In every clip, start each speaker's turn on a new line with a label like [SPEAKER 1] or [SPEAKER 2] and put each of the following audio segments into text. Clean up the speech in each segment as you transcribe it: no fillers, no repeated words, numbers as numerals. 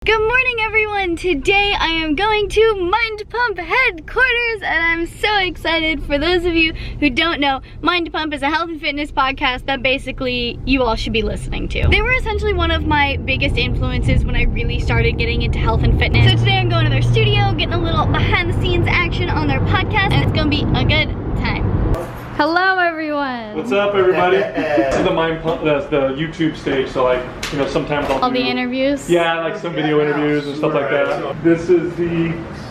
[SPEAKER 1] Good morning, everyone. Today I am going to MindPump headquarters and I'm so excited. For those of you who don't know, MindPump is a health and fitness podcast that basically you all should be listening to. They were essentially one of my biggest influences when I really started getting into health and fitness. So today I'm going to their studio, getting a little behind the scenes action on their podcast, and it's gonna be a good time. Hello, everyone.
[SPEAKER 2] What's up, everybody? This is the MindPump, the YouTube stage. So, like, you know, sometimes I'll do
[SPEAKER 1] the interviews.
[SPEAKER 2] Yeah, like some video interviews and stuff like that. This is the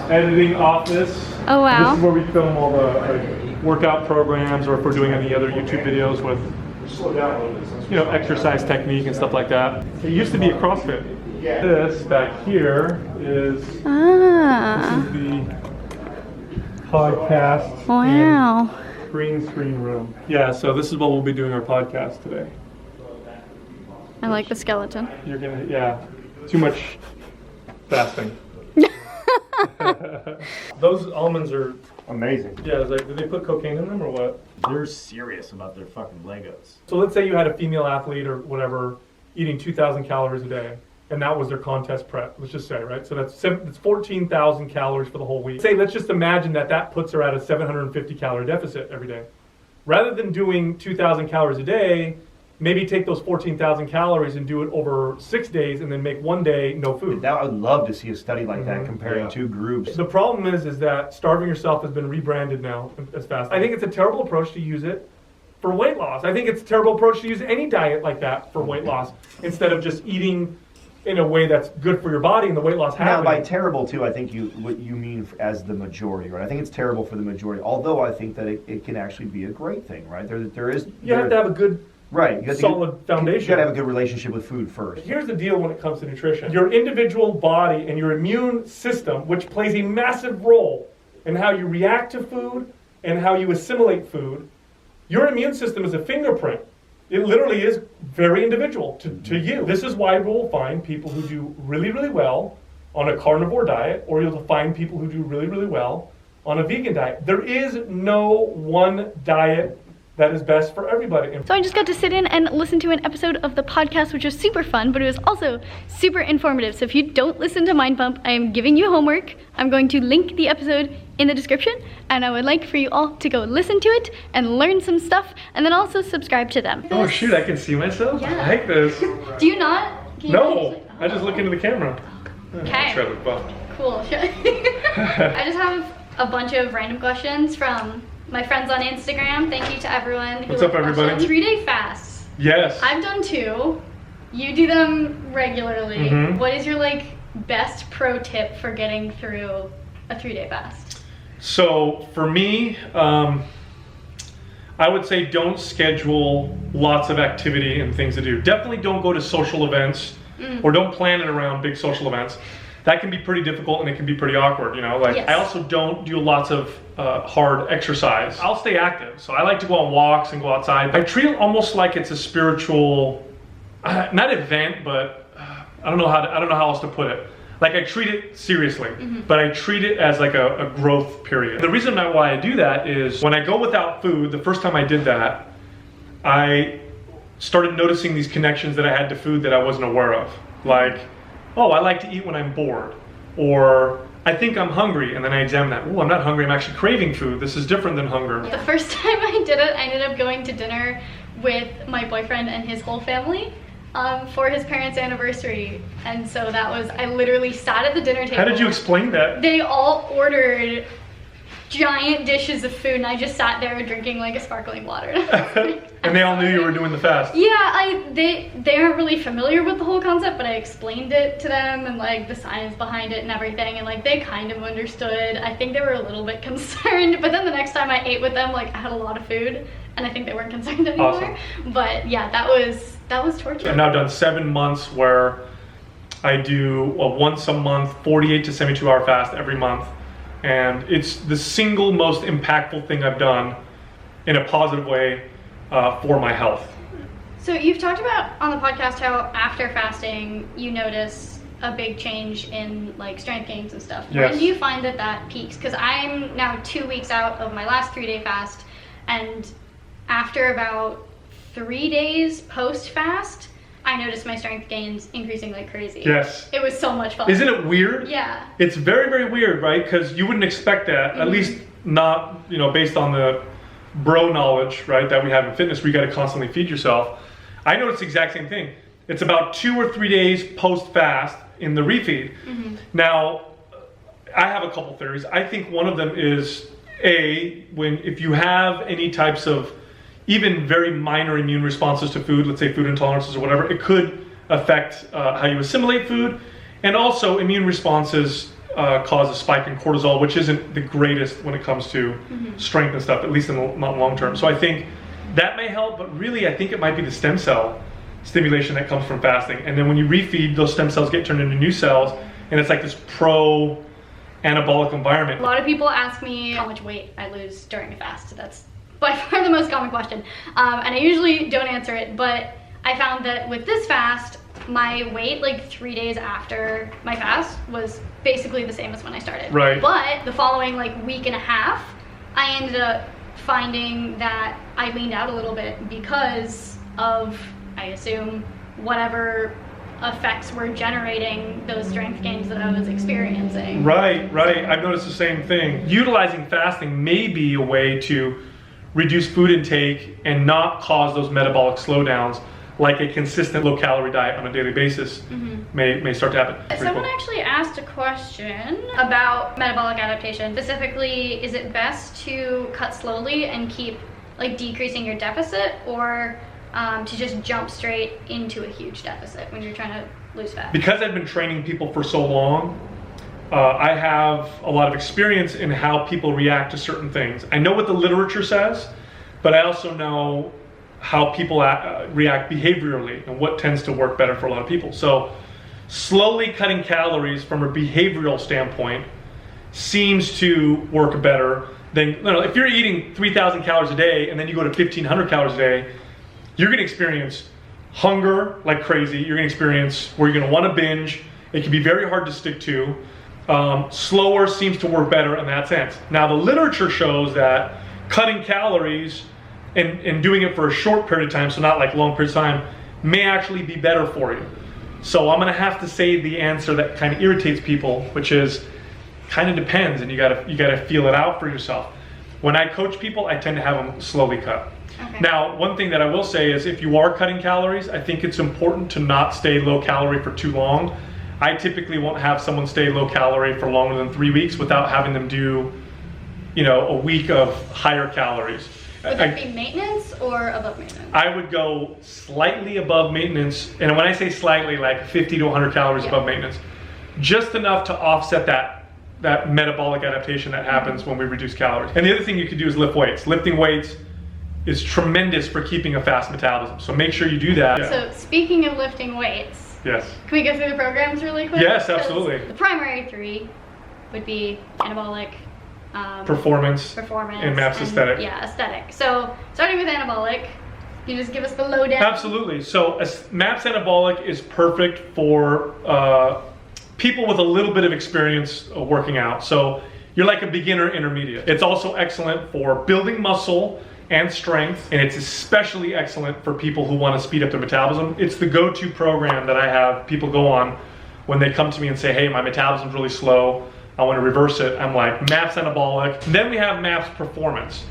[SPEAKER 2] editing office.
[SPEAKER 1] Oh wow.
[SPEAKER 2] This is where we film all the workout programs, or if we're doing any other YouTube videos with, you know, exercise technique and stuff like that. It used to be a CrossFit. This back here is this is the podcast.
[SPEAKER 1] Wow.
[SPEAKER 2] Green screen room. Yeah, so this is what we'll be doing our podcast today.
[SPEAKER 1] I like the skeleton.
[SPEAKER 2] You're gonna, yeah, too much fasting. Those almonds are
[SPEAKER 3] amazing.
[SPEAKER 2] Yeah, it's like, did they put cocaine in them or what?
[SPEAKER 3] They're serious about their fucking Legos.
[SPEAKER 2] So let's say you had a female athlete or whatever eating 2,000 calories a day, and that was their contest prep, let's just say, right? So that's 14,000 calories for the whole week. Say, let's just imagine that puts her at a 750 calorie deficit every day. Rather than doing 2,000 calories a day, maybe take those 14,000 calories and do it over 6 days and then make one day no food.
[SPEAKER 3] I would love to see a study like that comparing two groups.
[SPEAKER 2] The problem is that starving yourself has been rebranded now as fast. I think it's a terrible approach to use it for weight loss. I think it's a terrible approach to use any diet like that for weight loss, instead of just eating in a way that's good for your body and the weight loss happens.
[SPEAKER 3] Now, by terrible too, I think what you mean as the majority, right? I think it's terrible for the majority, although I think that it can actually be a great thing, right? There is.
[SPEAKER 2] You have to have a good, solid foundation.
[SPEAKER 3] You got to have a good relationship with food first.
[SPEAKER 2] Here's the deal when it comes to nutrition. Your individual body and your immune system, which plays a massive role in how you react to food and how you assimilate food, your immune system is a fingerprint. It literally is very individual to you. This is why we'll find people who do really, really well on a carnivore diet, or you'll find people who do really, really well on a vegan diet. There is no one diet that is best for everybody.
[SPEAKER 1] So I just got to sit in and listen to an episode of the podcast, which was super fun, but it was also super informative. So if you don't listen to MindPump, I am giving you homework. I'm going to link the episode in the description, and I would like for you all to go listen to it and learn some stuff, and then also subscribe to them.
[SPEAKER 2] Oh shoot, I can see myself?
[SPEAKER 1] Yeah.
[SPEAKER 2] I like this.
[SPEAKER 1] Do you not?
[SPEAKER 2] No, I just look into the camera.
[SPEAKER 1] Okay. Cool. I just have a bunch of random questions from my friends on Instagram. Thank you to everyone who
[SPEAKER 2] What's up, everybody?
[SPEAKER 1] 3-day fasts.
[SPEAKER 2] Yes.
[SPEAKER 1] I've done 2. You do them regularly. What is your best pro tip for getting through a 3-day fast?
[SPEAKER 2] So for me, I would say don't schedule lots of activity and things to do. Definitely don't go to social events or don't plan it around big social events. That can be pretty difficult and it can be pretty awkward, you know?
[SPEAKER 1] Yes.
[SPEAKER 2] I also don't do lots of hard exercise. I'll stay active, so I like to go on walks and go outside. I treat it almost like it's a spiritual, not event, but I don't know how else to put it. Like, I treat it seriously, but I treat it as like a growth period. The reason why I do that is when I go without food, the first time I did that, I started noticing these connections that I had to food that I wasn't aware of. Like, oh, I like to eat when I'm bored, or I think I'm hungry, and then I examine that. Oh, I'm not hungry, I'm actually craving food. This is different than hunger.
[SPEAKER 1] The first time I did it, I ended up going to dinner with my boyfriend and his whole family for his parents' anniversary. And so that was, I literally sat at the dinner table.
[SPEAKER 2] How did you explain that?
[SPEAKER 1] They all ordered giant dishes of food, and I just sat there drinking like a sparkling water.
[SPEAKER 2] And they all knew you were doing the fast.
[SPEAKER 1] Yeah, they aren't really familiar with the whole concept, but I explained it to them and the science behind it and everything, and they kind of understood. I think they were a little bit concerned, but then the next time I ate with them, I had a lot of food, and I think they weren't concerned anymore.
[SPEAKER 2] Awesome.
[SPEAKER 1] But yeah, that was torture.
[SPEAKER 2] I've now done 7 months where I do a once a month, 48 to 72 hour fast every month. And it's the single most impactful thing I've done in a positive way for my health.
[SPEAKER 1] So you've talked about on the podcast how after fasting you notice a big change in strength gains and stuff.
[SPEAKER 2] Yes.
[SPEAKER 1] When do you find that peaks? Because I'm now 2 weeks out of my last 3-day fast, and after about 3 days post fast, I noticed my strength gains increasing like crazy.
[SPEAKER 2] Yes.
[SPEAKER 1] It was so much fun.
[SPEAKER 2] Isn't it weird?
[SPEAKER 1] Yeah.
[SPEAKER 2] It's very, very weird, right? Because you wouldn't expect that, at least not, you know, based on the bro knowledge, right, that we have in fitness, where you got to constantly feed yourself. I noticed the exact same thing. It's about 2 or 3 days post-fast in the refeed. Now, I have a couple theories. I think one of them is, if you have any types of even very minor immune responses to food, let's say food intolerances or whatever, it could affect how you assimilate food. And also immune responses cause a spike in cortisol, which isn't the greatest when it comes to strength and stuff, at least in the long term. So I think that may help, but really I think it might be the stem cell stimulation that comes from fasting. And then when you refeed, those stem cells get turned into new cells, and it's like this pro-anabolic environment.
[SPEAKER 1] A lot of people ask me how much weight I lose during a fast. That's by far the most common question. And I usually don't answer it, but I found that with this fast, my weight like 3 days after my fast was basically the same as when I started.
[SPEAKER 2] Right.
[SPEAKER 1] But the following like week and a half, I ended up finding that I leaned out a little bit because of, I assume, whatever effects were generating those strength gains that I was experiencing.
[SPEAKER 2] Right. I've noticed the same thing. Utilizing fasting may be a way to reduce food intake and not cause those metabolic slowdowns, like a consistent low-calorie diet on a daily basis may start to happen.
[SPEAKER 1] Someone actually asked a question about metabolic adaptation. Specifically, is it best to cut slowly and keep like decreasing your deficit, or to just jump straight into a huge deficit when you're trying to lose fat?
[SPEAKER 2] Because I've been training people for so long, I have a lot of experience in how people react to certain things. I know what the literature says, but I also know how people react behaviorally and what tends to work better for a lot of people. So slowly cutting calories from a behavioral standpoint seems to work better than, you know, if you're eating 3,000 calories a day and then you go to 1,500 calories a day, you're going to experience hunger like crazy. You're going to experience where you're going to want to binge. It can be very hard to stick to. Slower seems to work better in that sense. Now the literature shows that cutting calories and doing it for a short period of time, so not like long periods of time, may actually be better for you. So I'm going to have to say the answer that kind of irritates people, which is kind of depends, and you gotta feel it out for yourself. When I coach people, I tend to have them slowly cut.
[SPEAKER 1] Okay.
[SPEAKER 2] Now, one thing that I will say is if you are cutting calories, I think it's important to not stay low calorie for too long. I typically won't have someone stay low calorie for longer than 3 weeks without having them do, you know, a week of higher calories.
[SPEAKER 1] Would that be maintenance or above maintenance?
[SPEAKER 2] I would go slightly above maintenance, and when I say slightly, like 50 to 100 calories above maintenance, just enough to offset that metabolic adaptation that happens when we reduce calories. And the other thing you could do is lift weights. Lifting weights is tremendous for keeping a fast metabolism, so make sure you do that.
[SPEAKER 1] So speaking of lifting weights,
[SPEAKER 2] yes.
[SPEAKER 1] Can we go through the programs really quick?
[SPEAKER 2] Yes, absolutely.
[SPEAKER 1] The primary three would be anabolic,
[SPEAKER 2] performance, and MAPS aesthetic.
[SPEAKER 1] Yeah, aesthetic. So starting with anabolic, can you just give us the lowdown?
[SPEAKER 2] Absolutely. So MAPS anabolic is perfect for people with a little bit of experience working out. So you're like a beginner intermediate. It's also excellent for building muscle and strength, and it's especially excellent for people who want to speed up their metabolism. It's the go-to program that I have people go on when they come to me and say, hey, my metabolism's really slow, I want to reverse it. I'm like, MAPS anabolic. Then we have MAPS performance.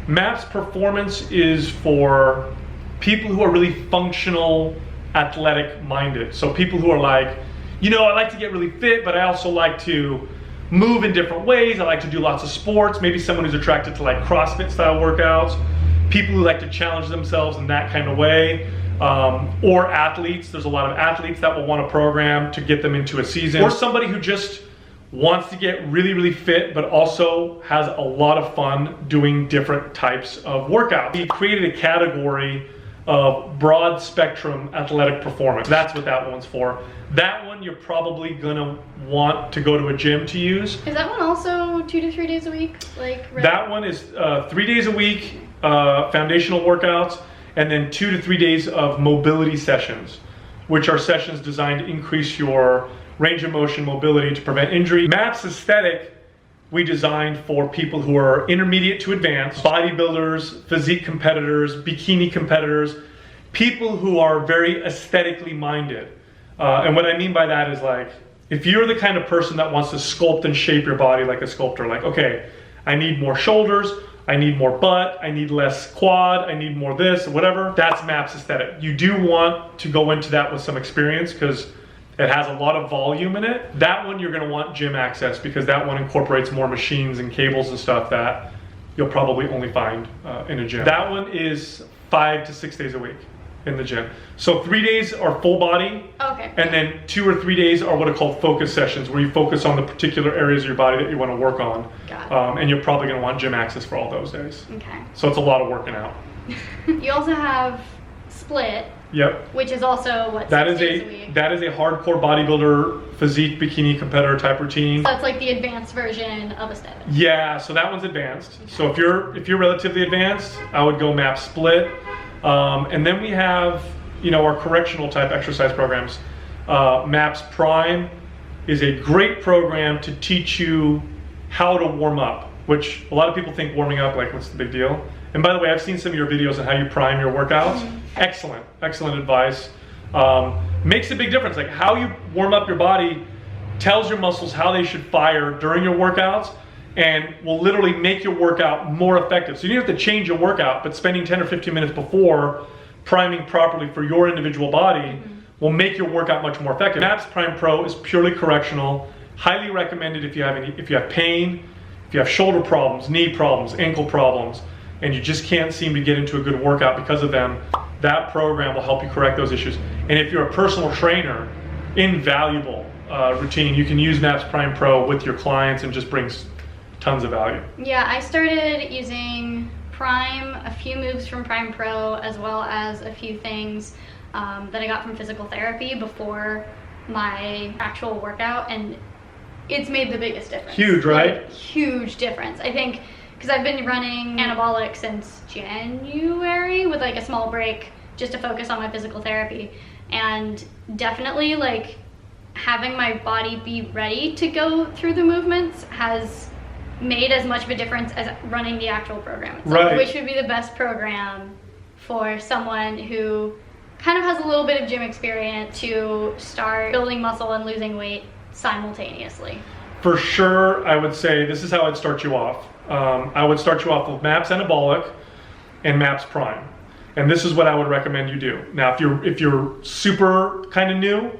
[SPEAKER 2] MAPS performance is for people who are really functional, athletic minded. So people who are like, you know, I like to get really fit, but I also like to move in different ways. I like to do lots of sports. Maybe someone who's attracted to like CrossFit style workouts. People who like to challenge themselves in that kind of way. Or athletes. There's a lot of athletes that will want a program to get them into a season. Or somebody who just wants to get really, really fit, but also has a lot of fun doing different types of workouts. We created a category of broad spectrum athletic performance. That's what that one's for. That one you're probably gonna want to go to a gym to use.
[SPEAKER 1] Is that one also 2 to 3 days a week?
[SPEAKER 2] That one is 3 days a week, foundational workouts, and then 2 to 3 days of mobility sessions, which are sessions designed to increase your range of motion, mobility to prevent injury. MAPS aesthetic we designed for people who are intermediate to advanced, bodybuilders, physique competitors, bikini competitors, people who are very aesthetically minded. And what I mean by that is like, if you're the kind of person that wants to sculpt and shape your body like a sculptor, like, okay, I need more shoulders, I need more butt, I need less quad, I need more this, whatever, that's MAPS aesthetic. You do want to go into that with some experience because it has a lot of volume in it. That one you're gonna want gym access because that one incorporates more machines and cables and stuff that you'll probably only find in a gym. That one is 5 to 6 days a week in the gym. So 3 days are full body,
[SPEAKER 1] okay,
[SPEAKER 2] and then 2 or 3 days are what are called focus sessions, where you focus on the particular areas of your body that you want to work on.
[SPEAKER 1] Got it.
[SPEAKER 2] And you're probably going to want gym access for all those days.
[SPEAKER 1] Okay.
[SPEAKER 2] So it's a lot of working out.
[SPEAKER 1] You also have split,
[SPEAKER 2] Yep.
[SPEAKER 1] which is also what,
[SPEAKER 2] That
[SPEAKER 1] 6
[SPEAKER 2] is
[SPEAKER 1] days a week?
[SPEAKER 2] that is a hardcore bodybuilder physique bikini competitor type routine.
[SPEAKER 1] So it's like the advanced version of aesthetic.
[SPEAKER 2] Yeah, so that one's advanced. So if you're relatively advanced, I would go MAP split. And then we have, you know, our correctional type exercise programs. MAPS Prime is a great program to teach you how to warm up, which a lot of people think warming up, like, what's the big deal? And by the way, I've seen some of your videos on how you prime your workouts. Excellent, excellent advice. Makes a big difference. Like, how you warm up your body tells your muscles how they should fire during your workouts and will literally make your workout more effective. So you don't have to change your workout, but spending 10 or 15 minutes before priming properly for your individual body will make your workout much more effective. MAPS Prime Pro is purely correctional. Highly recommended if you have pain, if you have shoulder problems, knee problems, ankle problems, and you just can't seem to get into a good workout because of them. That program will help you correct those issues. And if you're a personal trainer, invaluable routine. You can use MAPS Prime Pro with your clients and just brings tons of value.
[SPEAKER 1] Yeah, I started using Prime, a few moves from Prime Pro, as well as a few things that I got from physical therapy before my actual workout, and it's made the biggest difference.
[SPEAKER 2] Huge, right?
[SPEAKER 1] Like, huge difference. I think because I've been running Anabolic since January with like a small break just to focus on my physical therapy, and definitely like having my body be ready to go through the movements has made as much of a difference as running the actual program itself,
[SPEAKER 2] Right.
[SPEAKER 1] which would be the best program for someone who kind of has a little bit of gym experience to start building muscle and losing weight simultaneously.
[SPEAKER 2] For sure, I would say this is how I'd start you off. I would start you off with MAPS Anabolic and MAPS Prime. And this is what I would recommend you do. Now, if you're super kind of new,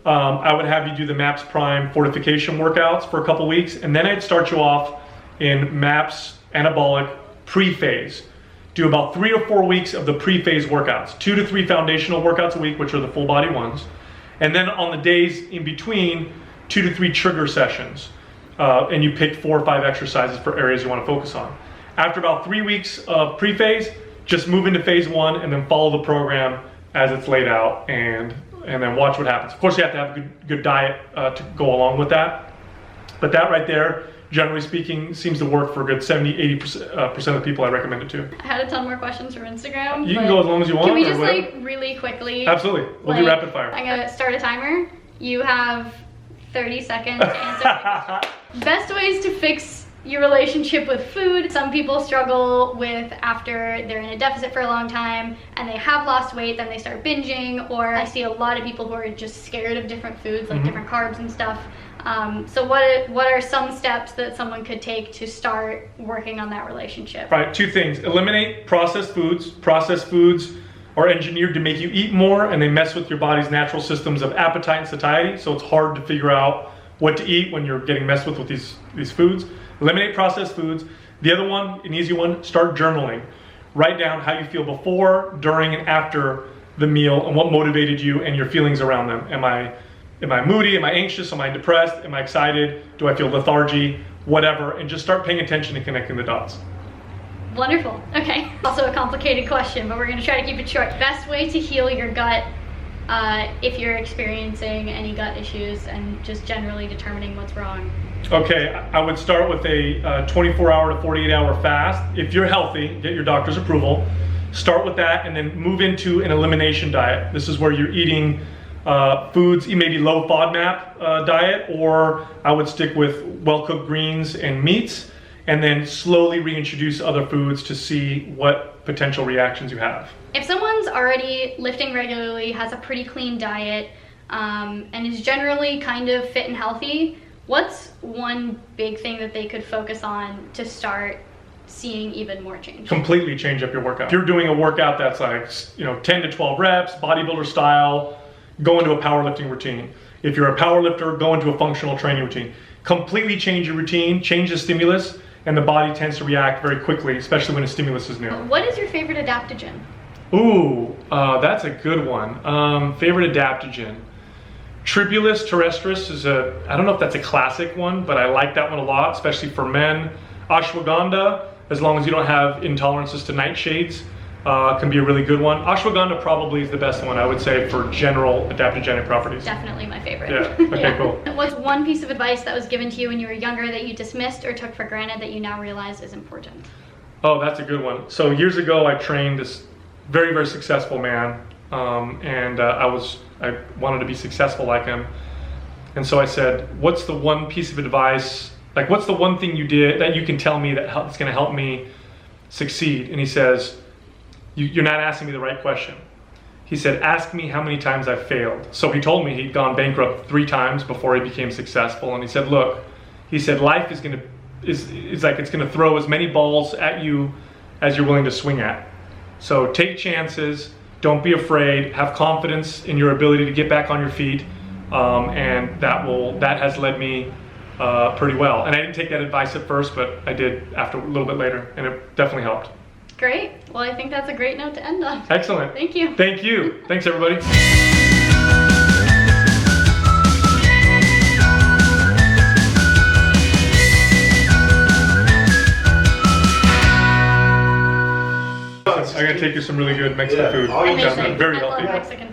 [SPEAKER 2] I would have you do the MAPS Prime fortification workouts for a couple weeks, and then I'd start you off in MAPS Anabolic pre-phase. Do about 3 or 4 weeks of the pre-phase workouts, 2 to 3 foundational workouts a week, which are the full body ones. And then on the days in between, 2 to 3 trigger sessions. And you pick 4 or 5 exercises for areas you want to focus on. After about 3 weeks of pre-phase, just move into phase 1 and then follow the program as it's laid out and then watch what happens. Of course, you have to have a good diet to go along with that. But that right there, generally speaking, seems to work for a good 70-80% of the people I recommend it to.
[SPEAKER 1] I had a ton more questions from Instagram.
[SPEAKER 2] You can go as long as you want.
[SPEAKER 1] Can we
[SPEAKER 2] or
[SPEAKER 1] just
[SPEAKER 2] whatever.
[SPEAKER 1] like really quickly?
[SPEAKER 2] Absolutely. We'll do rapid fire.
[SPEAKER 1] I'm gonna start a timer. You have 30 seconds to answer my question. Best ways to fix your relationship with food. Some people struggle with after they're in a deficit for a long time and they have lost weight, then they start binging, or I see a lot of people who are just scared of different foods, like different carbs and stuff. So what are some steps that someone could take to start working on that relationship?
[SPEAKER 2] Right, 2 things. Eliminate processed foods. Processed foods are engineered to make you eat more, and they mess with your body's natural systems of appetite and satiety, so it's hard to figure out what to eat when you're getting messed with these foods. Eliminate processed foods. The other one, an easy one, start journaling. Write down how you feel before, during, and after the meal and what motivated you and your feelings around them. Am I moody? Am I anxious? Am I depressed? Am I excited? Do I feel lethargy? Whatever, and just start paying attention and connecting the dots.
[SPEAKER 1] Wonderful. Okay. Also a complicated question, but we're going to try to keep it short. Best way to heal your gut if you're experiencing any gut issues and just generally determining what's wrong.
[SPEAKER 2] Okay, I would start with a 24-hour to 48-hour fast. If you're healthy, get your doctor's approval. Start with that and then move into an elimination diet. This is where you're eating foods, maybe low FODMAP diet, or I would stick with well-cooked greens and meats, and then slowly reintroduce other foods to see what potential reactions you have.
[SPEAKER 1] If someone's already lifting regularly, has a pretty clean diet, and is generally kind of fit and healthy, what's one big thing that they could focus on to start seeing even more change?
[SPEAKER 2] Completely change up your workout. If you're doing a workout that's like, 10 to 12 reps, bodybuilder style, go into a powerlifting routine. If you're a powerlifter, go into a functional training routine. Completely change your routine, change the stimulus, and the body tends to react very quickly, especially when a stimulus is new.
[SPEAKER 1] What is your favorite adaptogen?
[SPEAKER 2] Ooh, that's a good one. Favorite adaptogen. Tribulus terrestris is I don't know if that's a classic one, but I like that one a lot, especially for men. Ashwagandha, as long as you don't have intolerances to nightshades, can be a really good one. Ashwagandha probably is the best one, I would say, for general adaptogenic properties.
[SPEAKER 1] Definitely my favorite.
[SPEAKER 2] Yeah, okay, cool.
[SPEAKER 1] What's one piece of advice that was given to you when you were younger that you dismissed or took for granted that you now realize is important?
[SPEAKER 2] Oh, that's a good one. So years ago, I trained this very, very successful man, and I wanted to be successful like him. And so I said, what's the one piece of advice, like what's the one thing you did that you can tell me that's gonna help me succeed? And he says, you're not asking me the right question. He said, ask me how many times I've failed. So he told me he'd gone bankrupt 3 times before he became successful. And he said, look, he said, life is like it's gonna throw as many balls at you as you're willing to swing at. So take chances, don't be afraid, have confidence in your ability to get back on your feet, and that has led me pretty well. And I didn't take that advice at first, but I did after a little bit later, and it definitely helped.
[SPEAKER 1] Great. Well, I think that's a great note to end on.
[SPEAKER 2] Excellent.
[SPEAKER 1] Thank you.
[SPEAKER 2] Thank you. Thanks, everybody. I gotta take you some really good Mexican food.
[SPEAKER 1] Amazing.
[SPEAKER 2] Very
[SPEAKER 1] I love
[SPEAKER 2] healthy.
[SPEAKER 1] Mexican food.